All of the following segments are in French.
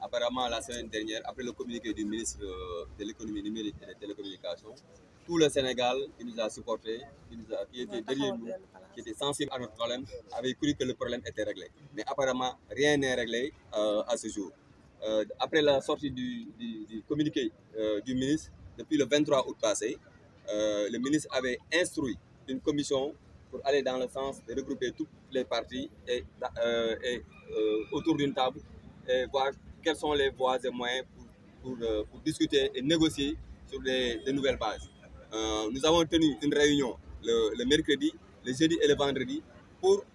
apparemment la semaine dernière, après le communiqué du ministre de l'économie numérique et des télécommunications, tout le Sénégal qui nous a supportés, qui était derrière nous, qui était sensible à notre problème, avait cru que le problème était réglé. Mais apparemment, rien n'est réglé à ce jour. Après la sortie du communiqué du ministre, depuis le 23 août passé, le ministre avait instruit une commission pour aller dans le sens de regrouper toutes les parties et autour d'une table et voir quelles sont les voies et moyens pour discuter et négocier sur de nouvelles bases. Nous avons tenu une réunion le mercredi, le jeudi et le vendredi pour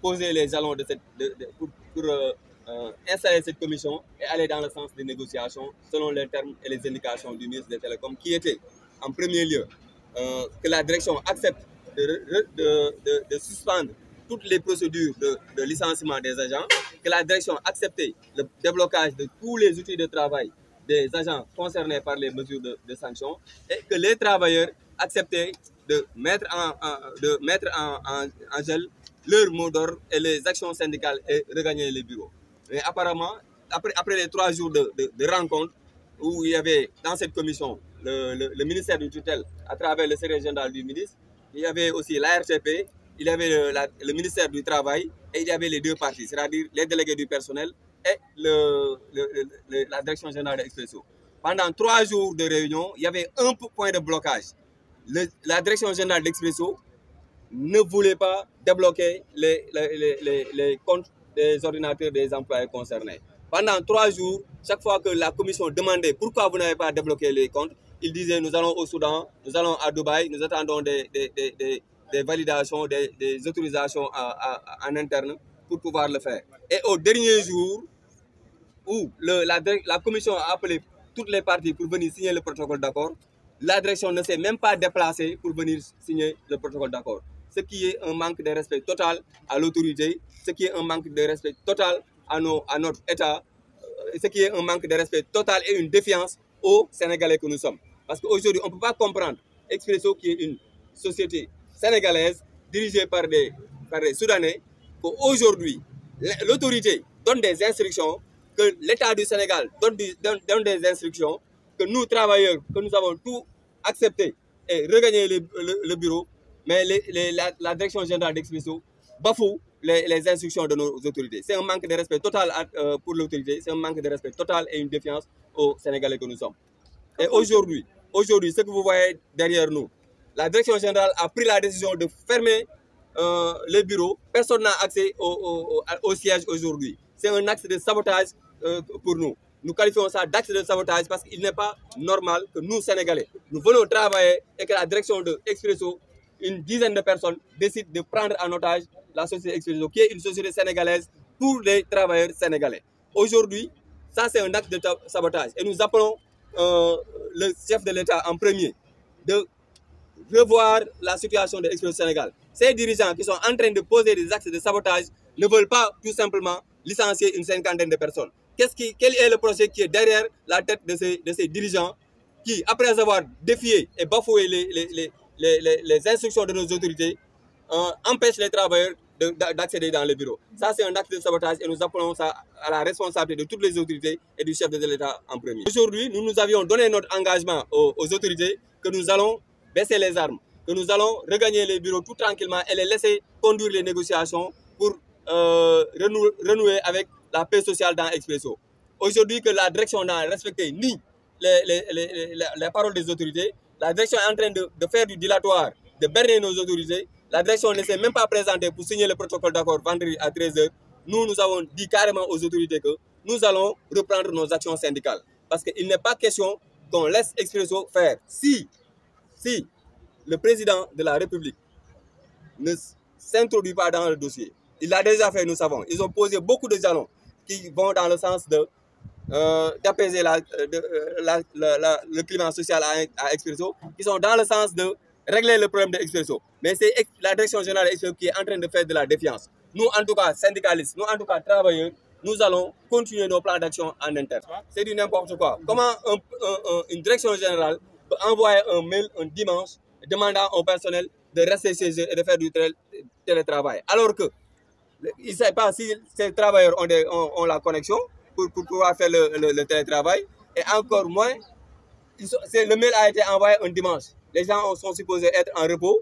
poser les jalons de cette, pour installer cette commission et aller dans le sens des négociations selon les termes et les indications du ministre des Télécoms qui était en premier lieu que la direction accepte de suspendre toutes les procédures de licenciement des agents, que la direction accepte le déblocage de tous les outils de travail des agents concernés par les mesures de sanctions et que les travailleurs acceptaient de mettre en gel leur mot d'ordre et les actions syndicales et regagner les bureaux. Mais apparemment, après les 3 jours de rencontre, où il y avait dans cette commission le ministère du tutelle à travers le secrétaire général du ministre, il y avait aussi l'ARTP, il y avait le ministère du Travail et il y avait les deux parties, c'est-à-dire les délégués du personnel et la direction générale d'Expresso. Pendant 3 jours de réunion, il y avait un point de blocage. La direction générale d'Expresso ne voulait pas débloquer les comptes des ordinateurs des employés concernés. Pendant 3 jours, chaque fois que la commission demandait pourquoi vous n'avez pas débloqué les comptes, ils disaient nous allons au Soudan, nous allons à Dubaï, nous attendons des validations, des autorisations en interne pour pouvoir le faire. Et au dernier jour, où la commission a appelé toutes les parties pour venir signer le protocole d'accord, la direction ne s'est même pas déplacée pour venir signer le protocole d'accord. Ce qui est un manque de respect total à l'autorité, ce qui est un manque de respect total à notre État, ce qui est un manque de respect total et une défiance aux Sénégalais que nous sommes. Parce qu'aujourd'hui, on ne peut pas comprendre Expresso, qui est une société sénégalaise dirigée par des Soudanais, qu'aujourd'hui, l'autorité donne des instructions, que l'État du Sénégal donne des instructions, que nous, travailleurs, que nous avons tout accepté et regagné le bureau, mais la direction générale d'Expresso bafoue les instructions de nos autorités. C'est un manque de respect total pour l'autorité, c'est un manque de respect total et une défiance aux Sénégalais que nous sommes. Et aujourd'hui, ce que vous voyez derrière nous, la direction générale a pris la décision de fermer les bureaux. Personne n'a accès au siège aujourd'hui. C'est un acte de sabotage pour nous. Nous qualifions ça d'acte de sabotage parce qu'il n'est pas normal que nous, Sénégalais, nous venons travailler et que la direction de Expresso, une dizaine de personnes, décide de prendre en otage la société Expresso, qui est une société sénégalaise pour les travailleurs sénégalais. Aujourd'hui, ça c'est un acte de sabotage. Et nous appelons le chef de l'État en premier de revoir la situation de Expresso Sénégal. Ces dirigeants qui sont en train de poser des actes de sabotage ne veulent pas tout simplement licencier une 50aine de personnes. Quel est le projet qui est derrière la tête de ces dirigeants qui, après avoir défié et bafoué les instructions de nos autorités, empêchent les travailleurs d'accéder dans les bureaux? Ça, c'est un acte de sabotage et nous appelons ça à la responsabilité de toutes les autorités et du chef de l'État en premier. Aujourd'hui, nous avions donné notre engagement aux autorités que nous allons baisser les armes, que nous allons regagner les bureaux tout tranquillement et les laisser conduire les négociations pour renouer avec la paix sociale dans Expresso. Aujourd'hui, que la direction n'a respecté ni les paroles des autorités, la direction est en train de faire du dilatoire, de berner nos autorités. La direction ne s'est même pas présentée pour signer le protocole d'accord vendredi à 13h. Nous avons dit carrément aux autorités que nous allons reprendre nos actions syndicales. Parce qu'il n'est pas question qu'on laisse Expresso faire. Si le président de la République ne s'introduit pas dans le dossier, il l'a déjà fait, nous savons. Ils ont posé beaucoup de jalons qui vont dans le sens d'apaiser le climat social à Expresso, qui sont dans le sens de régler le problème d'Expresso. Mais c'est la direction générale d'Expresso qui est en train de faire de la défiance. Nous, en tout cas, syndicalistes, nous, en tout cas, travailleurs, nous allons continuer nos plans d'action en interne. C'est du n'importe quoi. Comment une direction générale peut envoyer un mail un dimanche demandant au personnel de rester chez eux et de faire du télétravail, alors que il ne sait pas si ces travailleurs ont la connexion pour pouvoir faire le télétravail. Et encore moins, le mail a été envoyé un dimanche. Les gens sont supposés être en repos.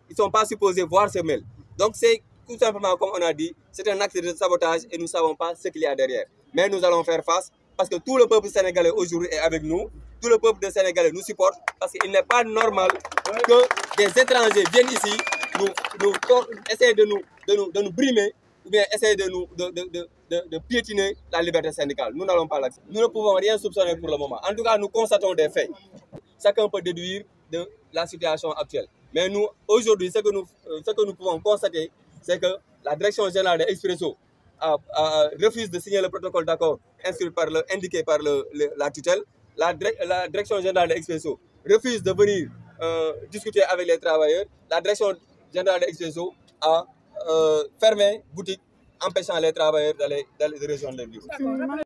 Ils ne sont pas supposés voir ce mail. Donc c'est tout simplement, comme on a dit, c'est un acte de sabotage et nous ne savons pas ce qu'il y a derrière. Mais nous allons faire face parce que tout le peuple sénégalais aujourd'hui est avec nous. Tout le peuple sénégalais nous supporte parce qu'il n'est pas normal que des étrangers viennent ici, essayer de nous brimer ou bien essayer de piétiner la liberté syndicale. Nous n'allons pas l'accepter. Nous ne pouvons rien soupçonner pour le moment. En tout cas, nous constatons des faits. Chacun peut déduire de la situation actuelle. Mais nous, aujourd'hui, ce que nous pouvons constater, c'est que la direction générale de Expresso refuse de signer le protocole d'accord indiqué par la tutelle. La direction générale de Expresso refuse de venir discuter avec les travailleurs. La direction générale de Expresso a fermé boutique, empêchant les travailleurs d'aller rejoindre les bureaux.